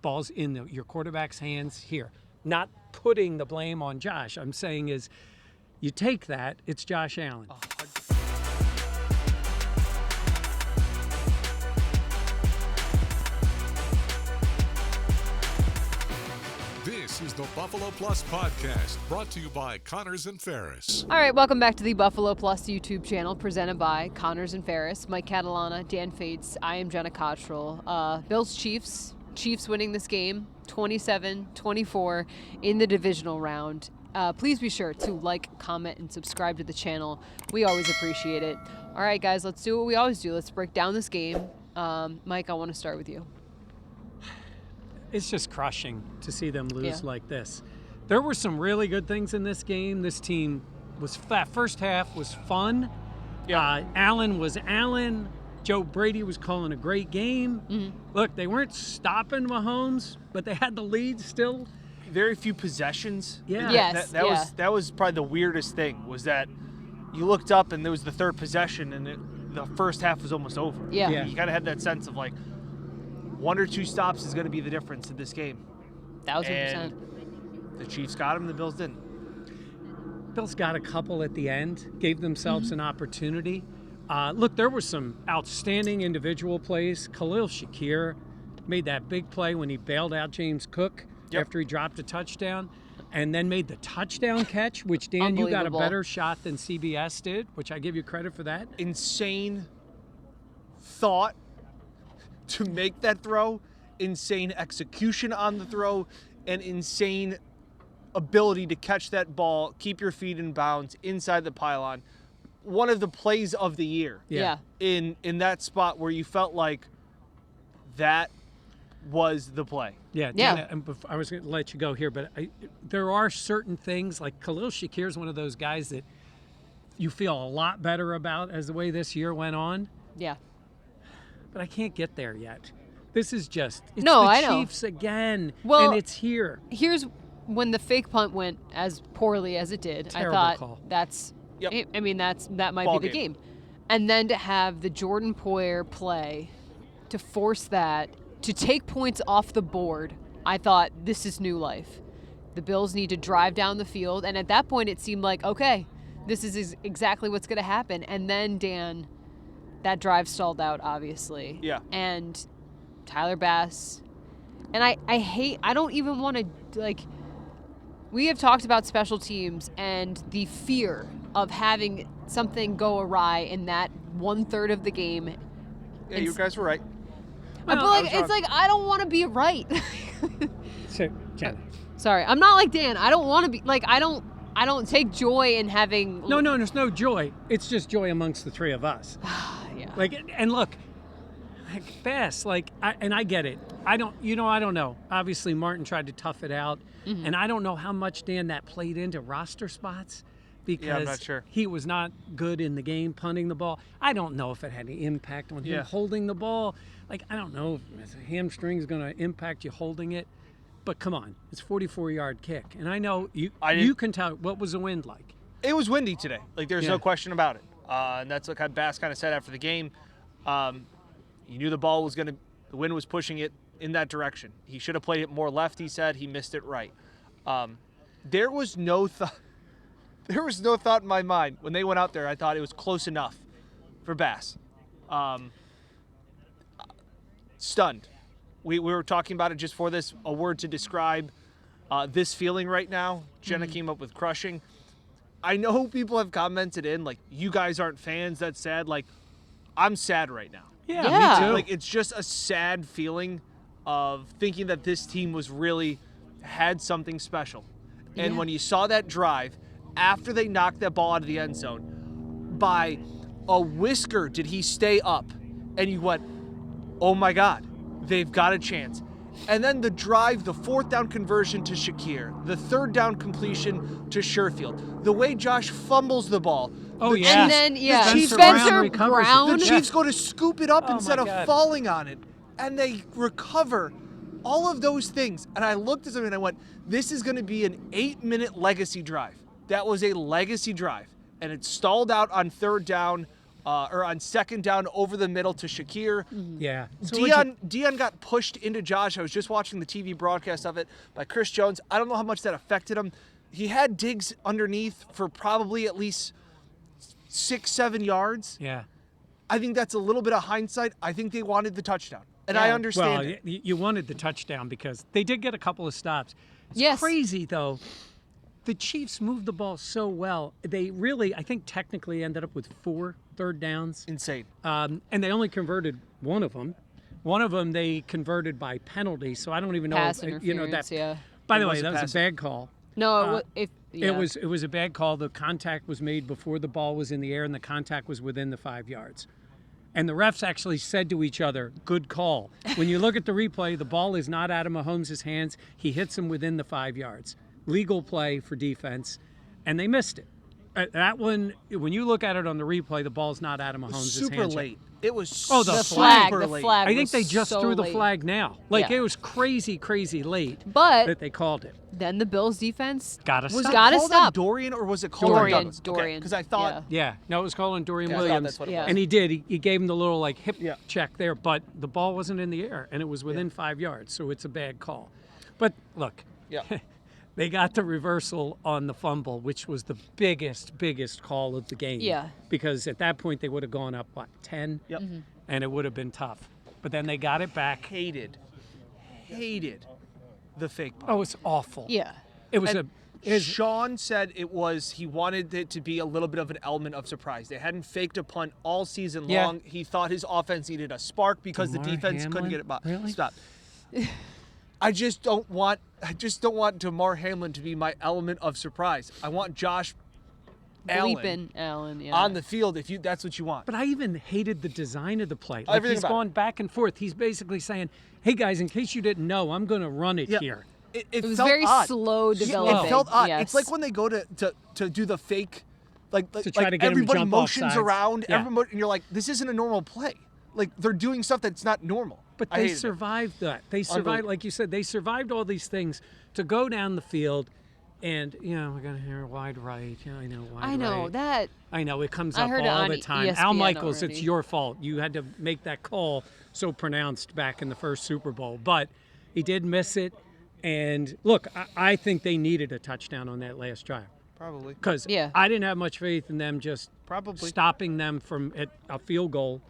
ball's in your quarterback's hands here. Not putting the blame on Josh. I'm saying is you take that, it's Josh Allen. This is the Buffalo Plus Podcast, brought to you by Connors and Ferris. All right, welcome back to the Buffalo Plus YouTube channel, presented by Connors and Ferris. Mike Catalana, Dan Fates, I am Jenna Cottrell. Bills-Chiefs. Chiefs winning this game, 27-24 in the divisional round. Please be sure to like, comment, and subscribe to the channel. We always appreciate it. All right, guys, let's do what we always do. Let's break down this game. Mike, I want to start with you. It's just crushing to see them lose like this. There were some really good things in this game. This team was first half was fun. Allen was Allen. Joe Brady was calling a great game. Mm-hmm. Look, they weren't stopping Mahomes, but they had the lead still. Very few possessions. Yeah. Yes. That was probably the weirdest thing, was that you looked up and there was the third possession and the first half was almost over. Yeah. You kind of had that sense of like, one or two stops is going to be the difference in this game. 1,000%. The Chiefs got him, the Bills didn't. Bills got a couple at the end, gave themselves an opportunity. Look, there were some outstanding individual plays. Khalil Shakir made that big play when he bailed out James Cook after he dropped a touchdown, and then made the touchdown catch, which, Dan, you got a better shot than CBS did, which I give you credit for that. Insane thought to make that throw, insane execution on the throw, and insane ability to catch that ball, keep your feet in bounds inside the pylon. One of the plays of the year. Yeah. In that spot where you felt like that was the play. Yeah. And I was going to let you go here, but there are certain things, like Khalil Shakir is one of those guys that you feel a lot better about as the way this year went on. Yeah. But I can't get there yet. This is just it's I the know. Chiefs again, Well, and it's here. Here's when the fake punt went as poorly as it did. Terrible I thought call. that's. Yep. I mean, that might Ball be the game, and then to have the Jordan Poyer play, to force that to take points off the board. I thought, this is new life. The Bills need to drive down the field, and at that point, it seemed like, okay, this is exactly what's going to happen. And then, Dan, that drive stalled out, obviously. Yeah. And Tyler Bass. And I don't even want to, like, we have talked about special teams and the fear of having something go awry in that 1/3 of the game. Yeah, you guys were right. But it's like, I don't want to be right. So, Jenna. Sorry, I'm not like Dan. I don't want to be, like, I don't take joy in having. No, there's no joy. It's just joy amongst the three of us. Yeah. Like, and look, like Bass, like, I get it. I don't know. Obviously, Martin tried to tough it out, and I don't know how much, Dan, that played into roster spots, because I'm not sure. he was not good in the game punting the ball. I don't know if it had any impact on him holding the ball. Like, I don't know if a hamstring is going to impact you holding it. But come on, it's a 44-yard kick, and I know you can tell. What was the wind like? It was windy today. Like, there's no question about it. And that's what Bass kind of said after the game. He knew the ball was the wind was pushing it in that direction. He should have played it more left, he said. He missed it right. There was no thought in my mind when they went out there. I thought it was close enough for Bass. Stunned. We were talking about it just for this, a word to describe this feeling right now. Jenna came up with crushing. I know people have commented in, like, you guys aren't fans, that's sad. Like, I'm sad right now. Yeah, Yeah. me too. Like, it's just a sad feeling of thinking that this team was really had something special. And when you saw that drive, after they knocked that ball out of the end zone, by a whisker did he stay up. And you went, oh my God, they've got a chance. And then the drive, the 4th down conversion to Shakir, the 3rd down completion to Sherfield, the way Josh fumbles the ball. Oh, yeah. And then, The Chiefs Spencer recovers it. Brown. The Chiefs go to scoop it up Oh, instead my of God. falling on it. And they recover all of those things. And I looked at them and I went, this is going to be an 8-minute legacy drive. That was a legacy drive. And it stalled out on 3rd down or on second down over the middle to Shakir. Yeah. So what'd Dion got pushed into Josh. I was just watching the TV broadcast of it by Chris Jones. I don't know how much that affected him. He had Diggs underneath for probably at least 6-7 yards. Yeah. I think that's a little bit of hindsight. I think they wanted the touchdown. And I understand Well, it. you wanted the touchdown because they did get a couple of stops. It's Yes. crazy, though. The Chiefs moved the ball so well. They really, I think, technically ended up with 4 third downs. Insane. And they only converted one of them. One of them they converted by penalty, so I don't even know. Pass That. interference, yeah. By the It way, was a that was pass. a bad call. No, yeah. It was a bad call. The contact was made before the ball was in the air, and the contact was within the 5 yards. And the refs actually said to each other, "Good call." When you look at the replay, the ball is not out of Mahomes' hands. He hits him within the 5 yards. Legal play for defense, and they missed it. That one, when you look at it on the replay, the ball's not out of Mahomes' Super hands. late. It was Oh, the flag. super The late. flag. I think was they just so threw the late. flag now. Like, Yeah. it was crazy, crazy late But that they called it. then the Bills defense Gotta Was stop. it Gotta called stop. on Dorian or was it called Dorian, on Douglas? Dorian. Because I thought Yeah, no, it was called on Dorian I thought Williams. that's what it Yeah. was. And he did. He gave him the little like hip Yeah. check there, but the ball wasn't in the air, and it was within 5 yards, so it's a bad call. But look, Yeah. they got the reversal on the fumble, which was the biggest call of the game. Yeah. Because at that point they would have gone up 10, Yep. and it would have been tough. But then they got it back. Hated the fake punt. Oh, it's awful. Yeah. It was And Sean said he wanted it to be a little bit of an element of surprise. They hadn't faked a punt all season Yeah. long. He thought his offense needed a spark because the Damar defense couldn't Hamlin? get it by. Really? Stop. I just don't want Damar Hamlin to be my element of surprise. I want Josh Allen Bleeping Allen, yeah. on the field if that's what you want. But I even hated the design of the play. Like Everything he's about going back and forth. He's basically saying, "Hey guys, in case you didn't know, I'm going to run it Yeah. here." It was felt very odd. slow Yeah, developing. It felt odd. Yes. It's like when they go to do the fake, like To try to get him to everybody jump off motions sides. around, Yeah. everybody, and you're like, this isn't a normal play. Like they're doing stuff that's not normal. But I they hated it. survived that. They survived, Unbelievable. like you said, they survived all these things to go down the field, and we're gonna hear wide right. Yeah, I know wide I know right. that. I know it comes I up heard it all on the time. ESPN Al Michaels, it's already. your fault. You had to make that call so pronounced back in the first Super Bowl, but he did miss it. And look, I think they needed a touchdown on that last drive. Probably. Because Yeah. I didn't have much faith in them just Probably. stopping them from at a field goal.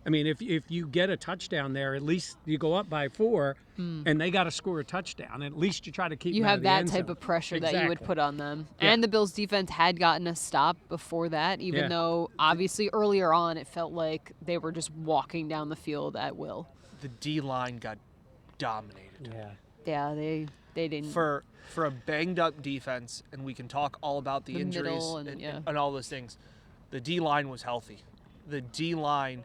I mean, if you get a touchdown there, at least you go up by 4, and they got to score a touchdown. At least you try to keep You them out have of the that end type zone. of pressure that you would Exactly. put on them. Yeah. And the Bills defense had gotten a stop before that, even Yeah. though obviously earlier on it felt like they were just walking down the field at will. The D line got dominated. Yeah. Yeah, they didn't. For a banged up defense, and we can talk all about the The injuries middle and- yeah. and all those things. The D line was healthy. The D line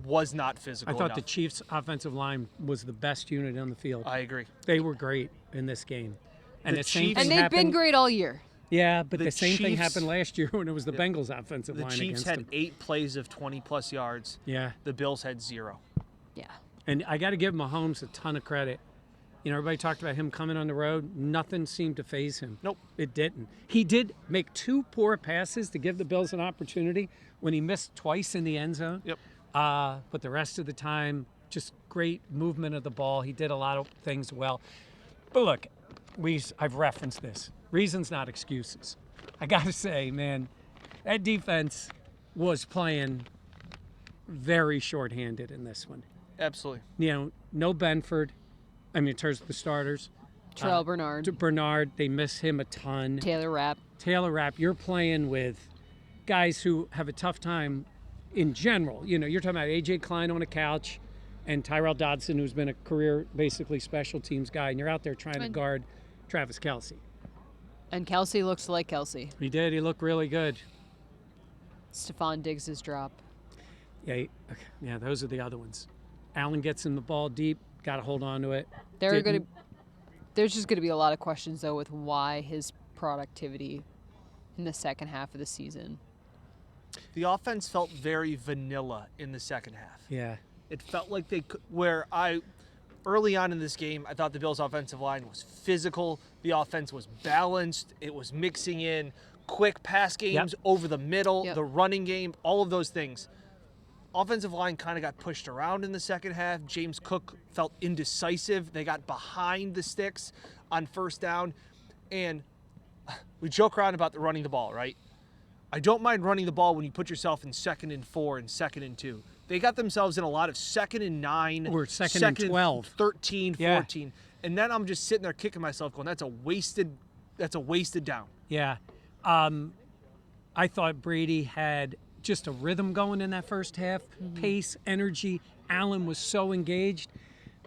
was not physical I thought enough. the Chiefs' offensive line was the best unit on the field. I agree. They were great in this game. And The the same Chiefs- thing and they've happened. been great all year. Yeah, but The the same thing Chiefs- happened last year when it was the Bengals' offensive The line Chiefs against had them. 8 plays of 20-plus yards. Yeah. The Bills had 0. Yeah. And I got to give Mahomes a ton of credit. You know, everybody talked about him coming on the road. Nothing seemed to faze him. Nope. It didn't. He did make 2 poor passes to give the Bills an opportunity when he missed twice in the end zone. Yep. But the rest of the time, just great movement of the ball. He did a lot of things well. But look, I've referenced this. Reasons, not excuses. I got to say, man, that defense was playing very shorthanded in this one. Absolutely. You know, no Benford. I mean, in terms of the starters. Terrell Bernard, To Bernard, they miss him a ton. Taylor Rapp. Taylor Rapp, you're playing with guys who have a tough time in general. You know, you're talking about A.J. Klein on a couch and Tyrell Dodson, who's been a career, basically, special teams guy, and you're out there trying to guard Travis Kelce. And Kelsey looks like Kelsey. He did. He looked really good. Stephon Diggs' drop. Yeah, those are the other ones. Allen gets him the ball deep, got to hold on to it. There's Didn't- just going to be a lot of questions, though, with why his productivity in the second half of the season. The offense felt very vanilla in the second half. Yeah. It felt like they could, early on in this game, I thought the Bills' offensive line was physical. The offense was balanced. It was mixing in quick pass games over the middle, the running game, all of those things. Offensive line kind of got pushed around in the second half. James Cook felt indecisive. They got behind the sticks on first down. And we joke around about the running the ball, right? I don't mind running the ball when you put yourself in 2nd and 4 and 2nd and 2. They got themselves in a lot of 2nd and 9. Or 2nd and 12. 13, 14. And then I'm just sitting there kicking myself going, that's a wasted down. Yeah. I thought Brady had just a rhythm going in that first half, pace, energy. Allen was so engaged.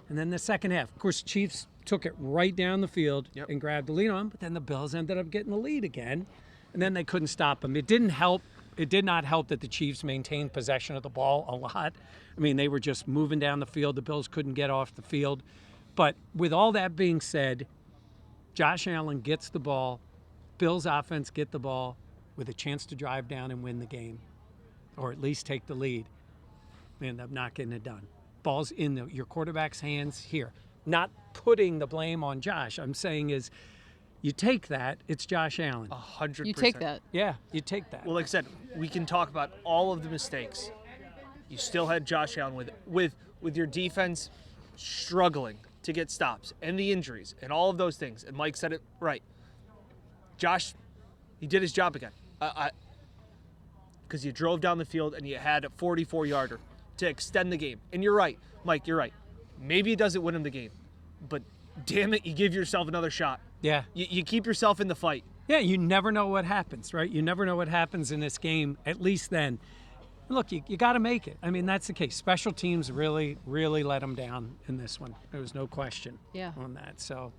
And then the second half, of course, Chiefs took it right down the field and grabbed the lead on him, but then the Bills ended up getting the lead again, and then they couldn't stop them. It didn't help. It did not help that the Chiefs maintained possession of the ball a lot. I mean, they were just moving down the field. The Bills couldn't get off the field. But with all that being said, Josh Allen gets the ball. Bills offense get the ball with a chance to drive down and win the game, or at least take the lead. They end up not getting it done. Ball's in your quarterback's hands here. Not putting the blame on Josh. I'm saying is you take that, it's Josh Allen. 100%. You take that. Yeah, you take that. Well, like I said, we can talk about all of the mistakes. You still had Josh Allen with your defense struggling to get stops and the injuries and all of those things. And Mike said it right. Josh, he did his job again. Because you drove down the field and you had a 44-yarder to extend the game. And you're right, Mike, you're right. Maybe it doesn't win him the game, but damn it, you give yourself another shot. Yeah. You keep yourself in the fight. Yeah, you never know what happens, right? You never know what happens in this game, at least then. Look, you got to make it. I mean, that's the case. Special teams really, really let them down in this one. There was no question on that. So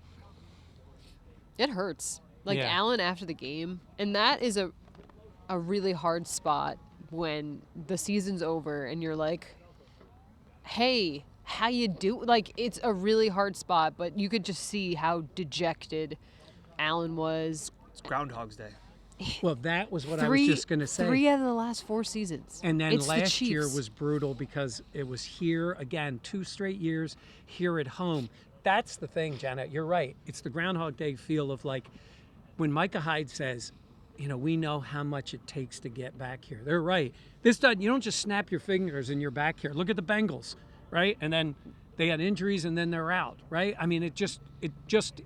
it hurts. Like Yeah. Allen after the game, and that is a really hard spot when the season's over and you're like, hey, how you do? Like, it's a really hard spot, but you could just see how dejected Allen was. It's Groundhog's Day. well, that was what I was just going to say. 3 out of the last 4 seasons. And then It's the last year Chiefs. was brutal because it was here again, 2 straight years here at home. That's the thing, Jenna. You're right. It's the Groundhog Day feel of like when Micah Hyde says, you know, we know how much it takes to get back here. They're right. You don't just snap your fingers and you're back here. Look at the Bengals, right? And then they had injuries and then they're out, right? I mean, it just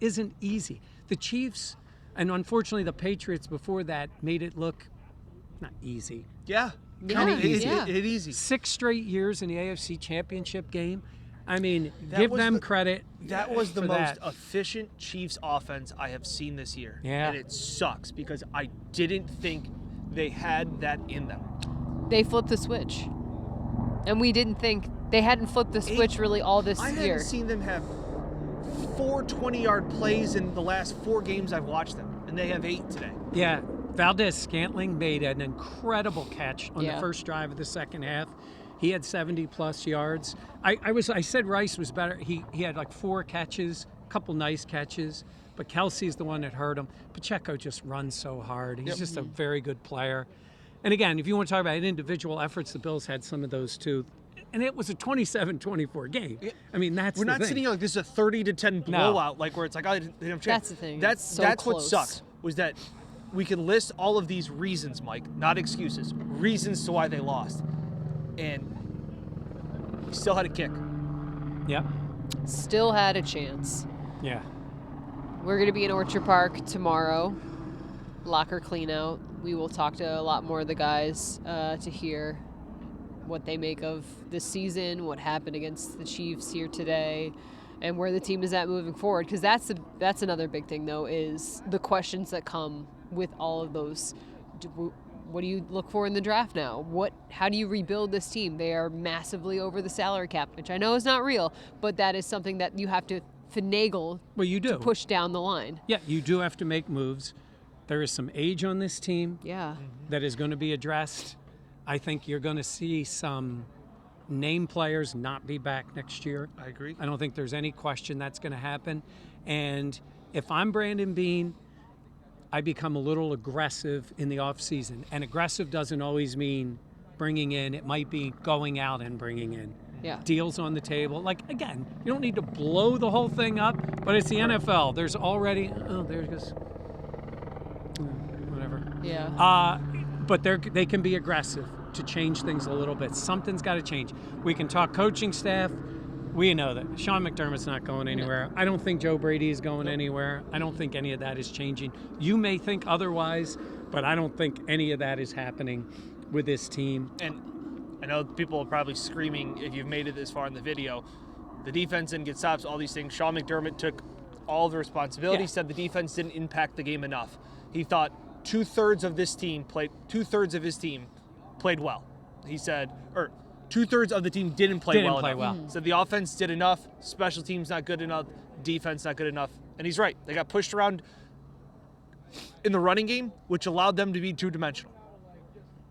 isn't easy. The Chiefs and unfortunately the Patriots before that made it look not easy. Yeah. Yeah, It's yeah. easy. 6 straight years in the AFC Championship game. I mean, That give was them the- credit. That was the for most that. efficient Chiefs offense I have seen this year. Yeah. And it sucks because I didn't think they had that in them. They flipped the switch. And we didn't think they hadn't flipped the switch really all this I year. haven't seen them have 4 20-yard plays in the last 4 games I've watched them, and they have 8 today. Yeah, Valdez-Scantling made an incredible catch on the Yeah. first drive of the second half. He had 70-plus yards. I said Rice was better. He had like 4 catches, a couple nice catches, but Kelsey's the one that hurt him. Pacheco just runs so hard. He's just a very good player. And again, if you want to talk about individual efforts, the Bills had some of those too. And it was a 27-24 game. I mean, that's We're the not thing. sitting here like this is a 30-10 No. blowout, like where it's like, oh, they didn't have a chance. That's the thing. That's It's so what close. sucks was that we can list all of these reasons, Mike, not excuses, reasons to why they lost, and we still had a kick. Yep. Still had a chance. Yeah. We're going to be in Orchard Park tomorrow. Locker clean out. We will talk to a lot more of the guys to hear what they make of this season, what happened against the Chiefs here today, and where the team is at moving forward. Because that's another big thing, though, is the questions that come with all of those. What do you look for in the draft now? How do you rebuild this team? They are massively over the salary cap, which I know is not real, but that is something that you have to finagle Well, you do. to push down the line. Yeah, you do have to make moves. There is some age on this team Yeah. that is going to be addressed. I think you're going to see some name players not be back next year. I agree. I don't think there's any question that's going to happen. And if I'm Brandon Beane, I become a little aggressive in the offseason. And aggressive doesn't always mean bringing in. It might be going out and bringing in. Yeah. Deals on the table. Like, again, you don't need to blow the whole thing up, but it's the NFL. There's already, there goes, whatever. Yeah. But they can be aggressive to change things a little bit. Something's got to change. We can talk coaching staff. We know that Sean McDermott's not going anywhere. I don't think Joe Brady is going anywhere. I don't think any of that is changing. You may think otherwise, but I don't think any of that is happening with this team. And I know people are probably screaming if you've made it this far in the video. The defense didn't get stops, all these things. Sean McDermott took all the responsibility, said the defense didn't impact the game enough. He thought two-thirds of his team played well. He said, or two-thirds of the team didn't play well enough. So the offense did enough, special teams not good enough, defense not good enough. And he's right. They got pushed around in the running game, which allowed them to be two-dimensional.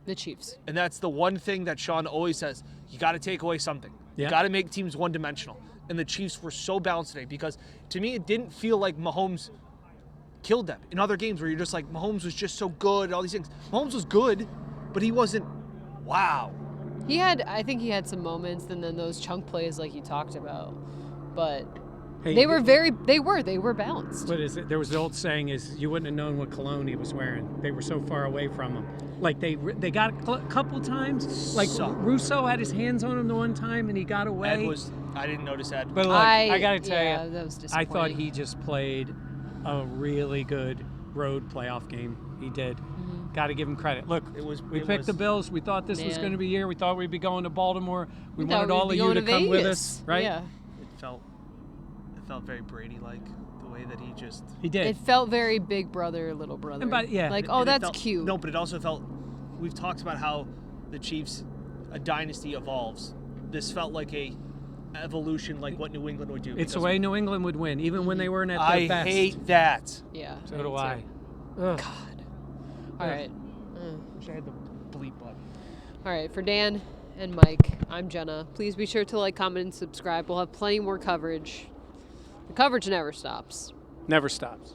The Chiefs. And that's the one thing that Sean always says. You got to take away something. You got to make teams one-dimensional. And the Chiefs were so balanced today because, to me, it didn't feel like Mahomes killed them. In other games where you're just like, Mahomes was just so good, all these things. Mahomes was good, but he wasn't, wow. I think he had some moments, and then those chunk plays like you talked about. But Hey, they were balanced. What is it? There was the old saying is you wouldn't have known what cologne he was wearing. They were so far away from him. Like they got a couple times. Like Russo had his hands on him the one time and he got away. I didn't notice that. But look, I got to tell you, that was I thought disappointing. he just played a really good road playoff game. He did. Got to give him credit. Look, we picked the Bills. We thought this was going to be here. We thought we'd be going to Baltimore. We wanted all of you to come with us, right? Yeah. It felt very Brady-like, the way that he did. It felt very big brother, little brother. And Like, And it that's felt, cute. No, but it also felt, we've talked about how the Chiefs, a dynasty evolves. This felt like a evolution, like what New England would do. It's the way New England would win, even when they weren't at their best. I hate that. Yeah. So do I. God. All right. Wish I had the bleep button. All right. For Dan and Mike, I'm Jenna. Please be sure to like, comment, and subscribe. We'll have plenty more coverage. The coverage never stops. Never stops.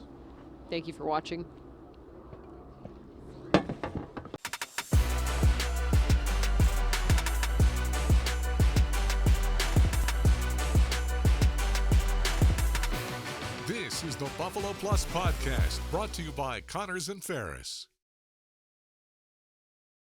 Thank you for watching. This is the Buffalo Plus Podcast, brought to you by Connors and Ferris.